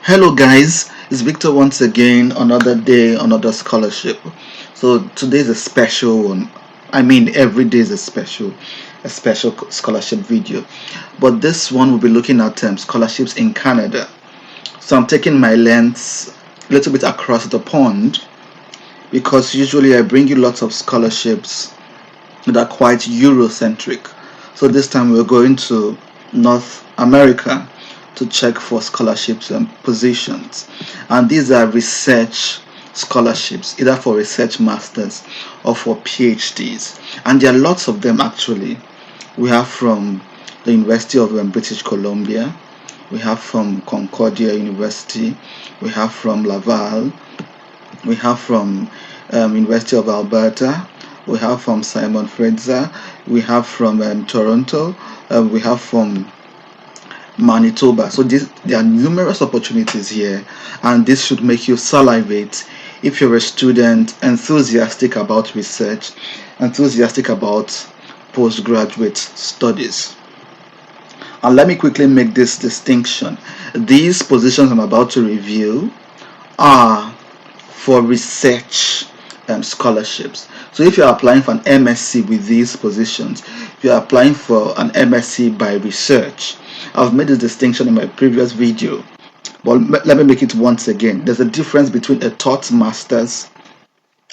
Hello guys, it's Victor once again. Another day, another scholarship. So today is a special one. I mean, every day is a special scholarship video. But this one will be looking at scholarships in Canada. So I'm taking my lens a little bit across the pond because usually I bring you lots of scholarships that are quite Eurocentric. So this time we're going to North America to check for scholarships and positions. And these are research scholarships, either for research masters or for PhDs. And there are lots of them actually. We have from the University of British Columbia, we have from Concordia University, we have from Laval, we have from University of Alberta, we have from Simon Fraser, we have from Toronto, we have from Manitoba. So there are numerous opportunities here, and this should make you salivate if you're a student enthusiastic about research, enthusiastic about postgraduate studies. And let me quickly make this distinction. These positions I'm about to review are for research scholarships. So if you're applying for an MSc with these positions, if you're applying for an MSc by research, I've made this distinction in my previous video, but let me make it once again. There's a difference between a taught master's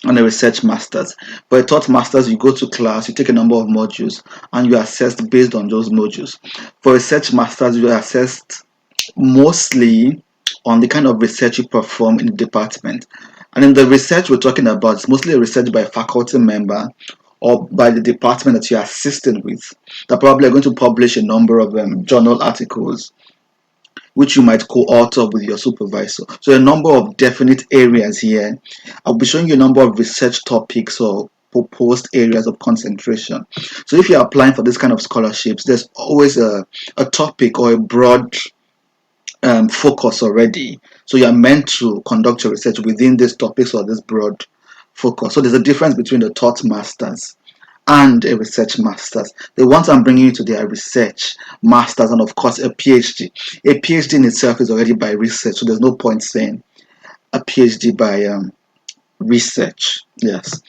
and a research master's. For a taught master's, you go to class, you take a number of modules, and you are assessed based on those modules. For research master's, you are assessed mostly on the kind of research you perform in the department. And in the research we're talking about, it's mostly a research by a faculty member or by the department that you're assisting with. They're probably going to publish a number of journal articles which you might co-author with your supervisor. So a number of definite areas here. I'll be showing you a number of research topics or proposed areas of concentration. So if you're applying for this kind of scholarships, there's always a topic or a broad focus already. So you're meant to conduct your research within these topics or this broad focus. So there's a difference between the taught masters and a research masters. The ones I'm bringing you to, they are research masters and of course a PhD. A PhD in itself is already by research, so there's no point saying a PhD by research. Yes.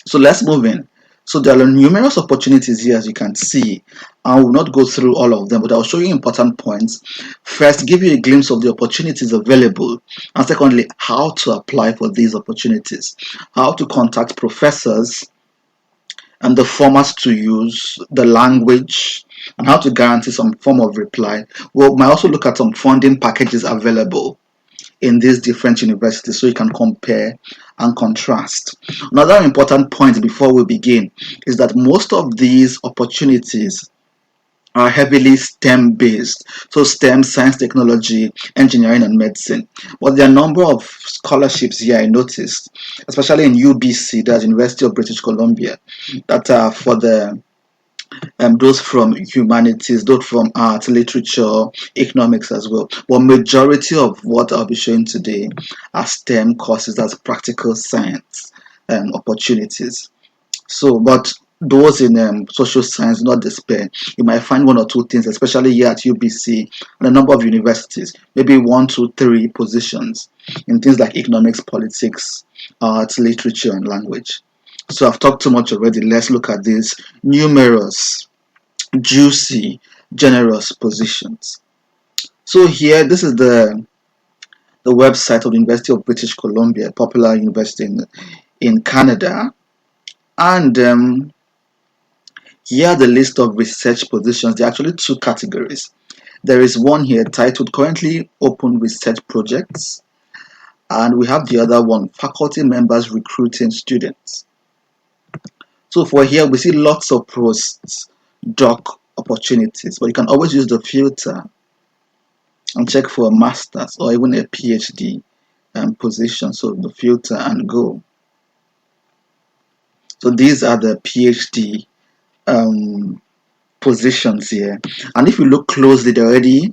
So let's move in. So there are numerous opportunities here, as you can see. I will not go through all of them, but I'll show you important points. First, give you a glimpse of the opportunities available, and secondly, how to apply for these opportunities, how to contact professors, and the formats to use, the language, and how to guarantee some form of reply. We might also look at some funding packages available in these different universities so you can compare and contrast. Another important point before we begin is that most of these opportunities are heavily STEM based. So STEM, science, technology, engineering, and medicine. But there are a number of scholarships here I noticed, especially in UBC, that's University of British Columbia, that are for the those from humanities, those from art, literature, economics as well. But majority of what I'll be showing today are STEM courses, that's practical science opportunities. So, but those in social science, do not despair. You might find one or two things, especially here at UBC and a number of universities, maybe one, two, three positions in things like economics, politics, art, literature, and language. So I've talked too much already. Let's look at these numerous, juicy, generous positions. So here, this is the website of the University of British Columbia, a popular university in Canada. And here are the list of research positions. There are actually two categories. There is one here titled Currently Open Research Projects, and we have the other one, Faculty Members Recruiting Students. So for here, we see lots of postdoc opportunities, but you can always use the filter and check for a master's or even a PhD position. So the filter and go. So these are the PhD positions here, and if you look closely, they're already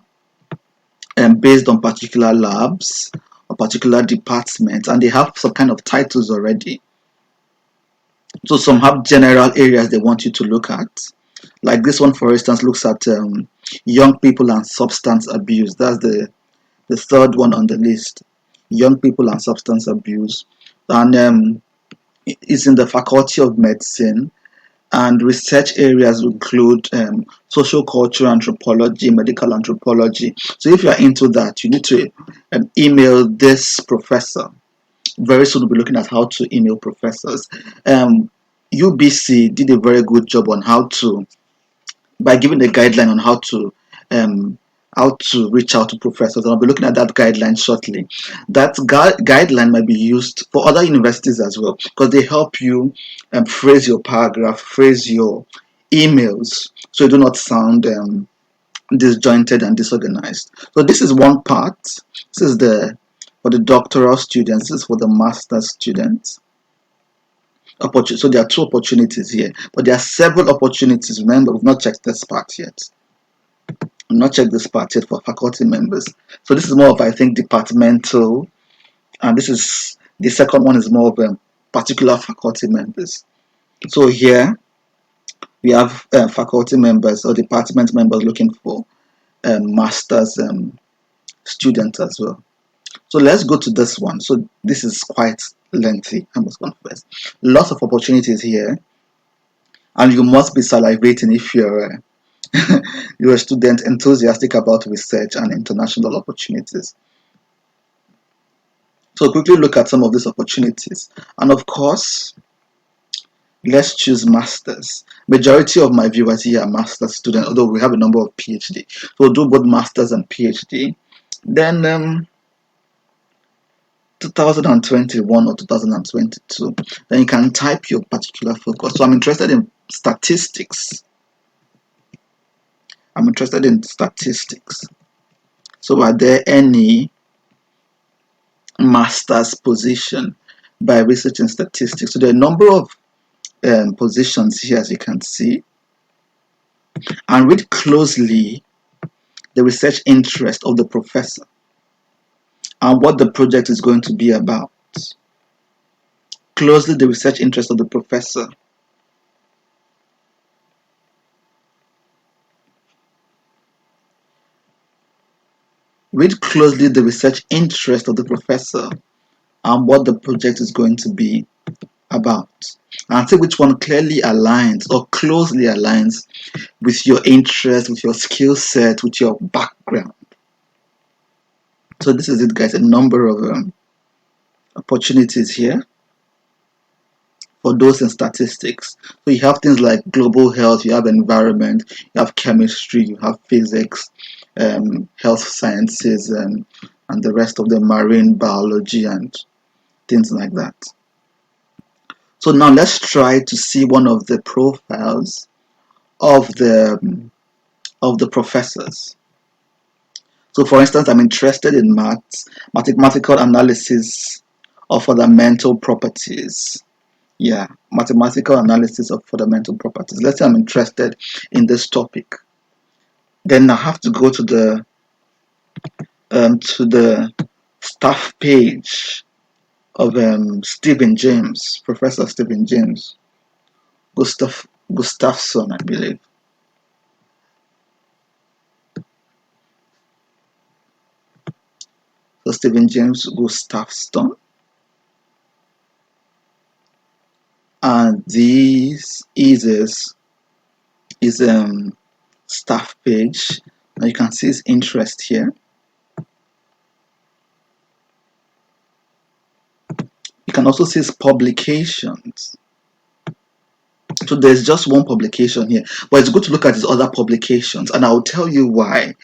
based on particular labs or particular departments, and they have some kind of titles already. So some have general areas they want you to look at, like this one for instance looks at young people and substance abuse. That's the The third one on the list, young people and substance abuse, and it's in the Faculty of Medicine. And research areas include social cultural anthropology, medical anthropology. So if you are into that, you need to email this professor. Very soon we'll be looking at how to email professors. Um, UBC did a very good job on how to, by giving a guideline on um, how to reach out to professors. And I'll be looking at that guideline shortly. That guideline might be used for other universities as well, because they help you phrase your paragraph, phrase your emails, so you do not sound disjointed and disorganized. So this is one part. This is the for the doctoral students. This is for the master's students. So there are two opportunities here, but there are several opportunities. Remember, we've not checked this part yet. We've not checked this part yet for faculty members. So this is more of, I think, departmental, and this is the second one is more of particular faculty members. So here we have faculty members or department members looking for master's students as well. So let's go to this one. So this is quite lengthy, I must confess. Lots of opportunities here, and you must be salivating if you're a student enthusiastic about research and international opportunities. So quickly look at some of these opportunities. And of course, let's choose masters. Majority of my viewers here are master's students, although we have a number of PhD. So we'll do both masters and PhD. Then 2021 or 2022, then you can type your particular focus. So I'm interested in statistics. I'm interested in statistics. So are there any master's position by research in statistics? So there are a number of positions here, as you can see. And read closely the research interest of the professor and what the project is going to be about. Closely the research interest of the professor. Read closely the research interest of the professor and what the project is going to be about. And see which one clearly aligns or closely aligns with your interest, with your skill set, with your background. So this is it, guys, a number of opportunities here for those in statistics. So you have things like global health, you have environment, you have chemistry, you have physics, health sciences, and the rest of the marine biology and things like that. So now let's try to see one of the profiles of the professors. So for instance, I'm interested in mathematical analysis of fundamental properties. Yeah, mathematical analysis of fundamental properties. Let's say I'm interested in this topic. Then I have to go to the staff page of Stephen James, Professor Stephen James, Gustafson, I believe. So Stephen James Gustafson, and this is his staff page. Now you can see his interest here. You can also see his publications. So there's just one publication here, but it's good to look at his other publications, and I'll tell you why.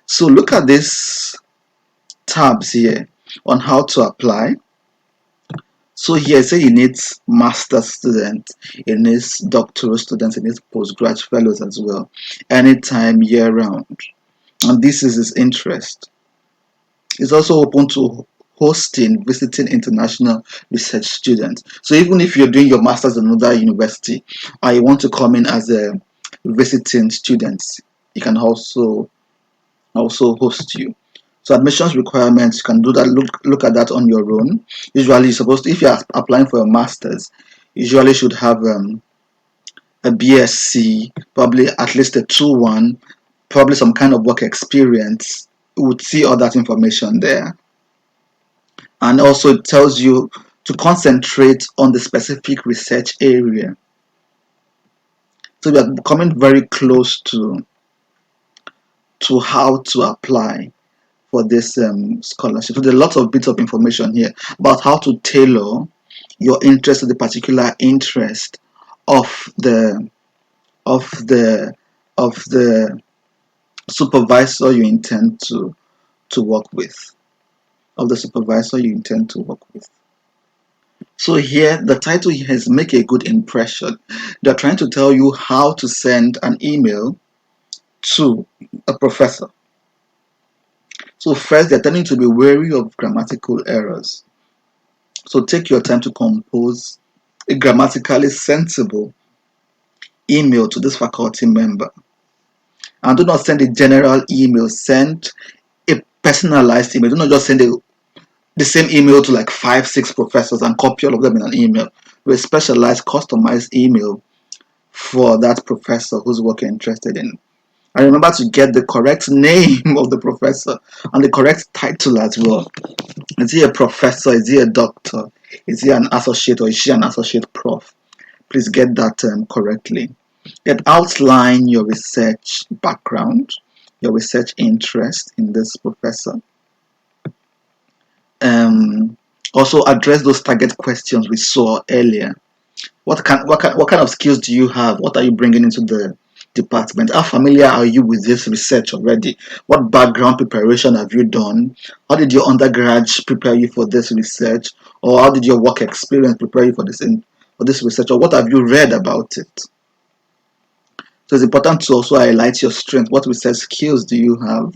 So look at these tabs here on how to apply. So here, say he needs master students, he needs doctoral students, he needs postgraduate fellows as well, anytime, year round. And this is his interest. It's also open to visiting international research students. So even if you're doing your master's in another university and you want to come in as a visiting student, you can also host you. So admissions requirements, you can do that. Look at that on your own. Usually, you're supposed to, if you're applying for a master's, usually should have a BSc, probably at least a 2-1, probably some kind of work experience You would see all that information there. And also it tells you to concentrate on the specific research area. So we are coming very close to how to apply for this scholarship. So there's a lot of bits of information here about how to tailor your interest to the particular interest of the of the of the supervisor you intend to work with, of the supervisor you intend to work with. So here the title here is make a good impression. They're trying to tell you how to send an email to a professor. So first they're telling you to be wary of grammatical errors. So take your time to compose a grammatically sensible email to this faculty member. And do not send a general email, send a personalized email. Do not just send the same email to like 5, 6 professors and copy all of them in an email. Do a specialized, customized email for that professor whose work you're interested in. And remember to get the correct name of the professor and the correct title as well. Is he a professor? Is he a doctor? Is he an associate or is she an associate prof? Please get that correctly. Then outline your research background, your research interest in this professor. Um, Also address those target questions we saw earlier. What kind of skills do you have? What are you bringing into the department? How familiar are you with this research already? What background preparation have you done? How did your undergrad prepare you for this research? Or how did your work experience prepare you for this research? Or what have you read about it? So it's important to also highlight your strength. What research skills do you have?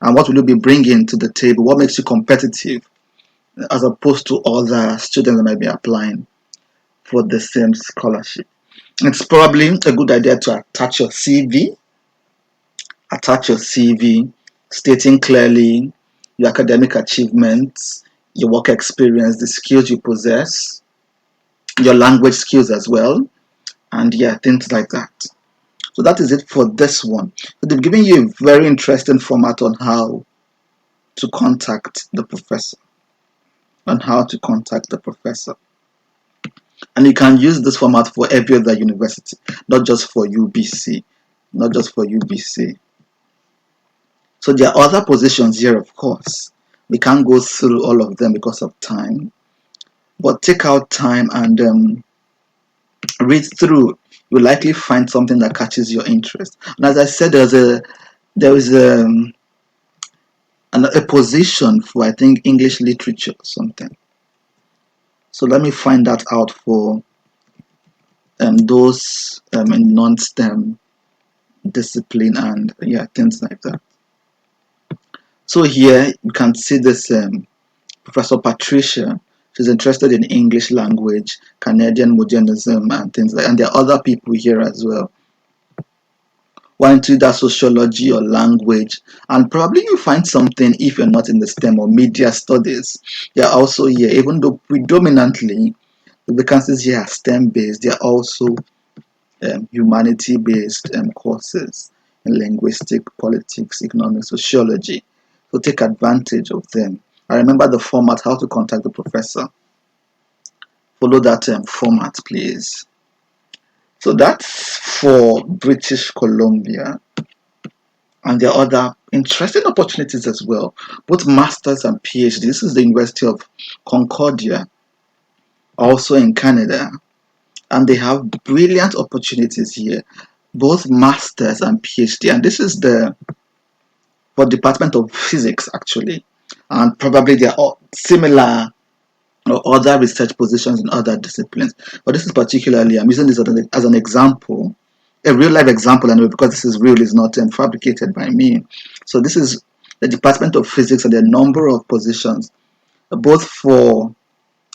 And what will you be bringing to the table? What makes you competitive as opposed to other students that might be applying for the same scholarship? It's probably a good idea to attach your CV, stating clearly your academic achievements, your work experience, the skills you possess, your language skills as well, and yeah, things like that. So that is it for this one. So they've given you a very interesting format on how to contact the professor, and you can use this format for every other university, not just for UBC, not just for UBC. So there are other positions here, of course. We can't go through all of them because of time, but take out time and read through. You'll likely find something that catches your interest. And as I said, there is a position for, I think, English literature or something. So let me find that out for those in non-STEM discipline and yeah, things like that. So here you can see this Professor Patricia. She's interested in English language, Canadian modernism, and things like. And there are other people here as well. One into that sociology or language, and probably you find something if you're not in the STEM or media studies. They are also here, even though predominantly the vacancies here are STEM based. They are also humanity based courses in linguistic, politics, economics, sociology. So take advantage of them. I remember the format, how to contact the professor. Follow that format, please. So that's for British Columbia. And there are other interesting opportunities as well, both masters and PhD. This is the University of Concordia, also in Canada. And they have brilliant opportunities here, both masters and PhD. And this is the for Department of Physics, actually. And probably they are all similar or other research positions in other disciplines. But this is particularly, I'm using this as an example, a real life example, anyway, because this is real, it's not fabricated by me. So this is the Department of Physics and a number of positions, both for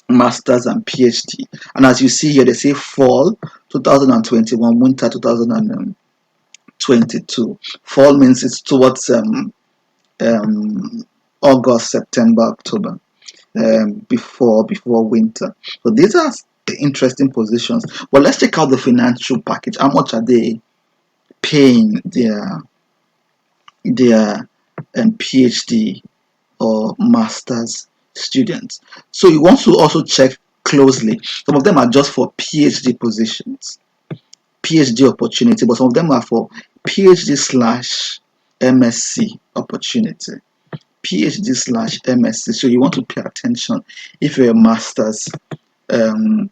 masters and PhD. And as you see here, they say fall 2021, winter 2022. Fall means it's towards um, August, September, October, before winter. So these are the interesting positions. But let's check out the financial package. How much are they paying their PhD or master's students. So you want to also check closely. Some of them are just for PhD positions, PhD opportunity, but some of them are for PhD slash MSc opportunity. PhD slash MSc. So you want to pay attention if you're a master's um,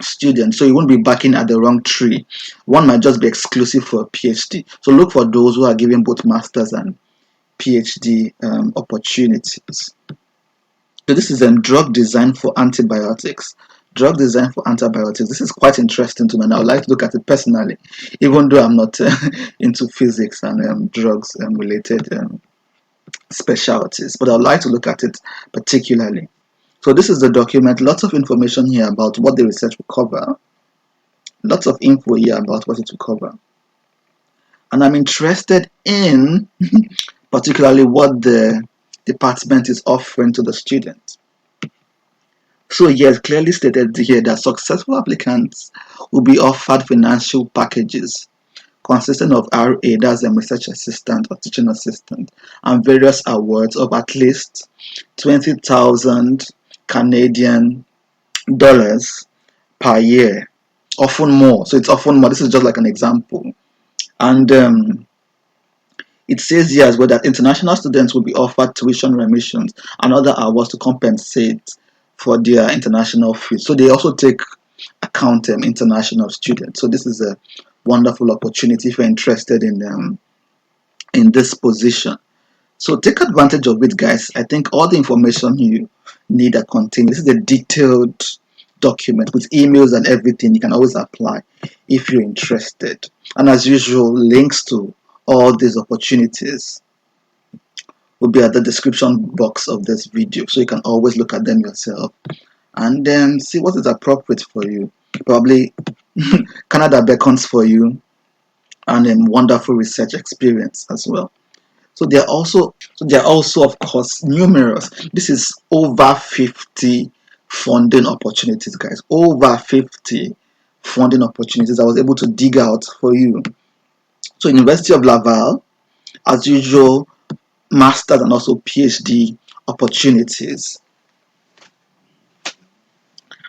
student. So you won't be backing at the wrong tree. One might just be exclusive for a PhD. So look for those who are giving both master's and PhD opportunities. So this is drug design for antibiotics. Drug design for antibiotics. This is quite interesting to me, and I would like to look at it personally, even though I'm not into physics and drugs related specialties. But I would like to look at it particularly. So this is the document. Lots of information here about what the research will cover. Lots of info here about what it will cover. And I'm interested in particularly what the department is offering to the students. So yes, clearly stated here that successful applicants will be offered financial packages consisting of RA, that's a research assistant or teaching assistant, and various awards of at least 20,000 Canadian dollars per year, often more. So it's often more. This is just like an example. And it says here as well that international students will be offered tuition remissions and other awards to compensate for their international fees. So they also take account international students. So this is a wonderful opportunity if you're interested in this position. So take advantage of it, guys. I think all the information you need are contained. This is a detailed document with emails and everything. You can always apply if you're interested. And as usual, links to all these opportunities will be at the description box of this video, so you can always look at them yourself and then see what is appropriate for you. Probably Canada beckons for you, and a wonderful research experience as well. So there are also of course numerous. This is over 50 funding opportunities, guys. Over 50 funding opportunities I was able to dig out for you. So University of Laval, as usual, master's and also PhD opportunities.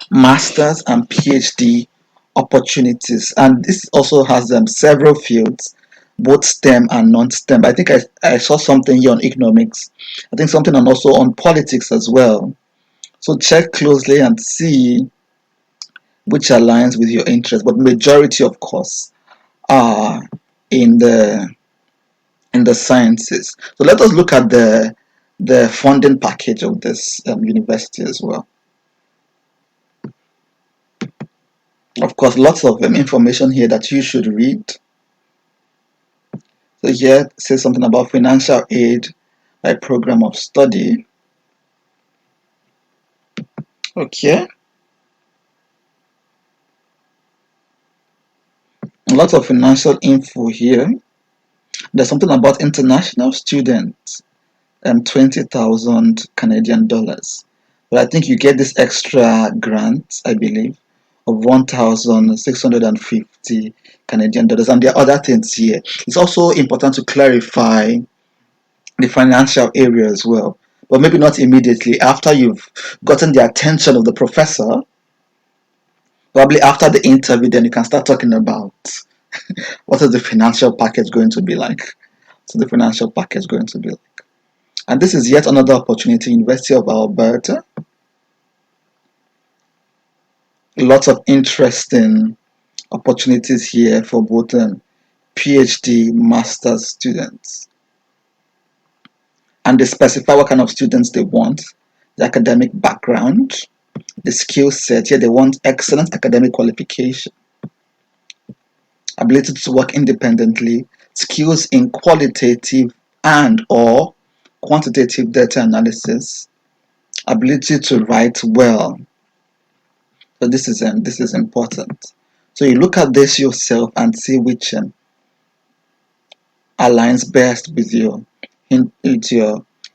Masters and PhD opportunities, and this also has several fields, both STEM and non-STEM. I think I saw something here on economics. I think something on also on politics as well. So check closely and see which aligns with your interest. But majority, of course, are in the sciences. So let us look at the funding package of this university as well. Of course, lots of information here that you should read. So here it says something about financial aid by program of study. Okay. A lot of financial info here. There's something about international students, 20,000 Canadian dollars. But I think you get this extra grant, I believe, of 1,650 Canadian dollars. And there are other things here. It's also important to clarify the financial area as well, but maybe not immediately after you've gotten the attention of the professor. Probably after the interview, then you can start talking about what is the financial package going to be like. What's the financial package going to be like? And this is yet another opportunity, University of Alberta. Lots of interesting opportunities here for both PhD, master's students. And they specify what kind of students they want, the academic background, the skill set. Here they want excellent academic qualification, ability to work independently, skills in qualitative and or quantitative data analysis, ability to write well. So this is important. So you look at this yourself and see which aligns best with your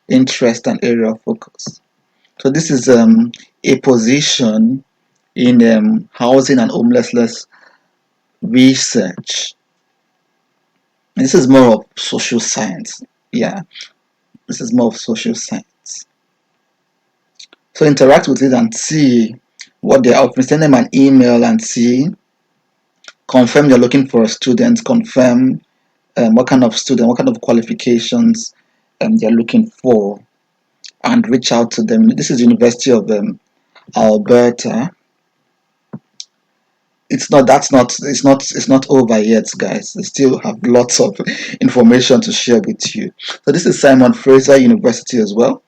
interest and area of focus. So this is a position in housing and homelessness research. This is more of social science. Yeah, This is more of social science. So interact with it and see what they're offering. Send them an email and see. Confirm you're looking for a student. Confirm what kind of student, what kind of qualifications they're looking for, and reach out to them. This is University of Alberta. It's not over yet, guys. They still have lots of information to share with you. So this is Simon Fraser University as well.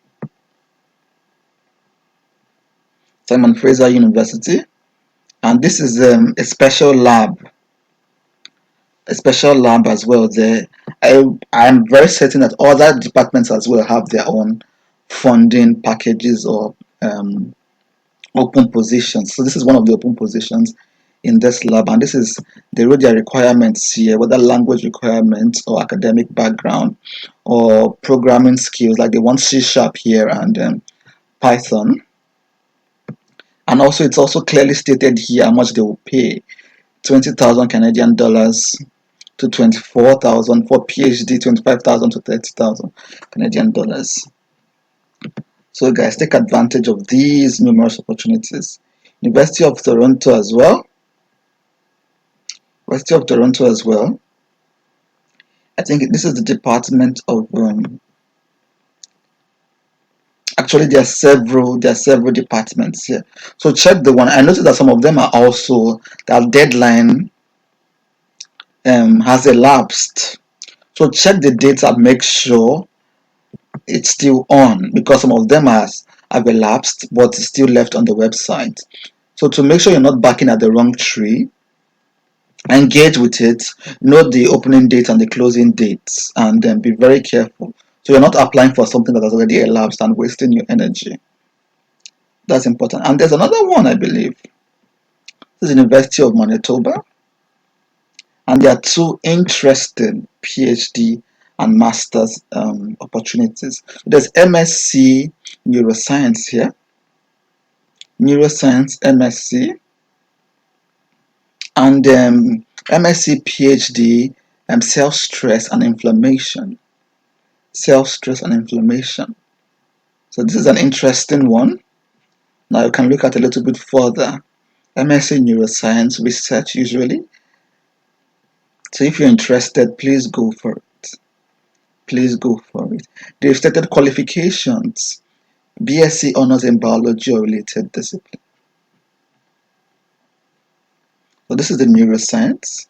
Simon Fraser University, and this is a special lab as well there. I'm very certain that other departments as well have their own funding packages or open positions. So this is one of the open positions in this lab, and this is they wrote their requirements here, whether language requirements or academic background or programming skills, like they want C# here and Python. And also it's also clearly stated here how much they will pay: 20,000 Canadian dollars to 24,000 for PhD, 25,000 to 30,000 Canadian dollars. So guys, take advantage of these numerous opportunities. University of Toronto as well. University of Toronto as well. I think this is the Department of actually there are several departments here. So check the one. I noticed that some of them are also that deadline has elapsed. So check the dates and make sure it's still on, because some of them have elapsed but it's still left on the website. So to make sure you're not backing at the wrong tree, engage with it, note the opening date and the closing dates, and then be very careful so you're not applying for something that has already elapsed and wasting your energy. That's important. And there's another one, I believe. This is University of Manitoba, and there are two interesting PhD and master's opportunities. There's MSc Neuroscience here, Neuroscience MSc, and MSc PhD self-stress and inflammation. Self-stress and inflammation. So this is an interesting one. Now you can look at a little bit further. MSc Neuroscience research usually. So if you're interested, please go for it. Please go for it. They've stated qualifications: BSc honors in biology or related discipline. So this is the neuroscience.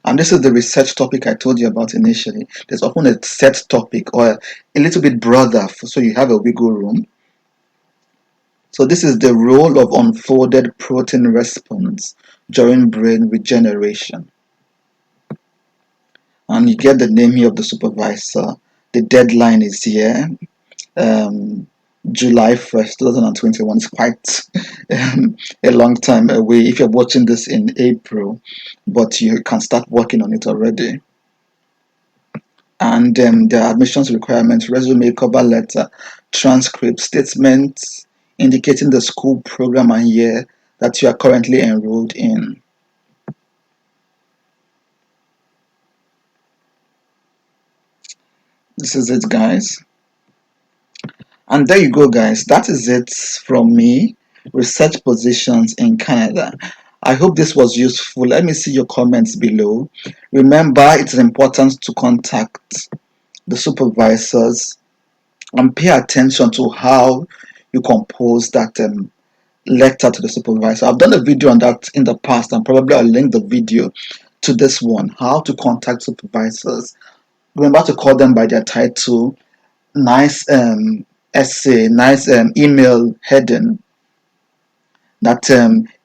And this is the research topic I told you about initially. There's often a set topic or a little bit broader, so you have a wiggle room. So this is the role of unfolded protein response during brain regeneration. And you get the name here of the supervisor. The deadline is here, July 1st, 2021. It's quite a long time away if you're watching this in April, but you can start working on it already. And the admissions requirements: resume, cover letter, transcript, statements indicating the school, program, and year that you are currently enrolled in. This is it, guys. And there you go, guys. That is it from me. Research positions in Canada. I hope this was useful. Let me see your comments below. Remember, it's important to contact the supervisors and pay attention to how you compose that letter to the supervisor. I've done a video on that in the past, and probably I'll link the video to this one: how to contact supervisors. Remember to call them by their title. Nice essay, nice email heading that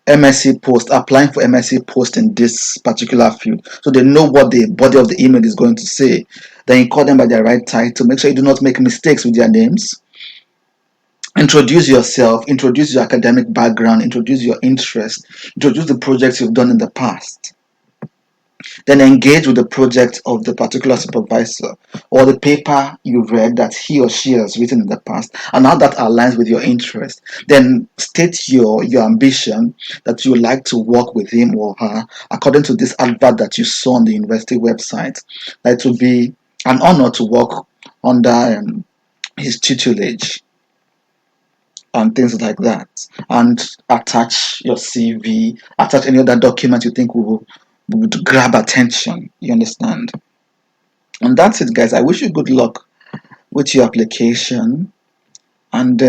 MSc post, applying for MSc post in this particular field, so they know what the body of the email is going to say. Then you call them by their right title. Make sure you do not make mistakes with their names. Introduce yourself, introduce your academic background, introduce your interest, introduce the projects you've done in the past. Then engage with the project of the particular supervisor or the paper you read that he or she has written in the past, and how that aligns with your interest. Then state your ambition, that you would like to work with him or her according to this advert that you saw on the university website. That it will be an honor to work under his tutelage and things like that, and attach your CV, attach any other document you think would grab attention. You understand? And that's it, guys. I wish you good luck with your application, and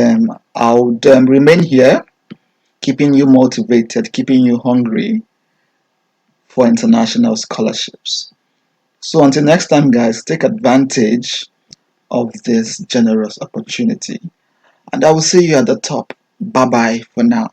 I'll remain here, keeping you motivated, keeping you hungry for international scholarships. So until next time, guys, take advantage of this generous opportunity, and I will see you at the top. Bye bye for now.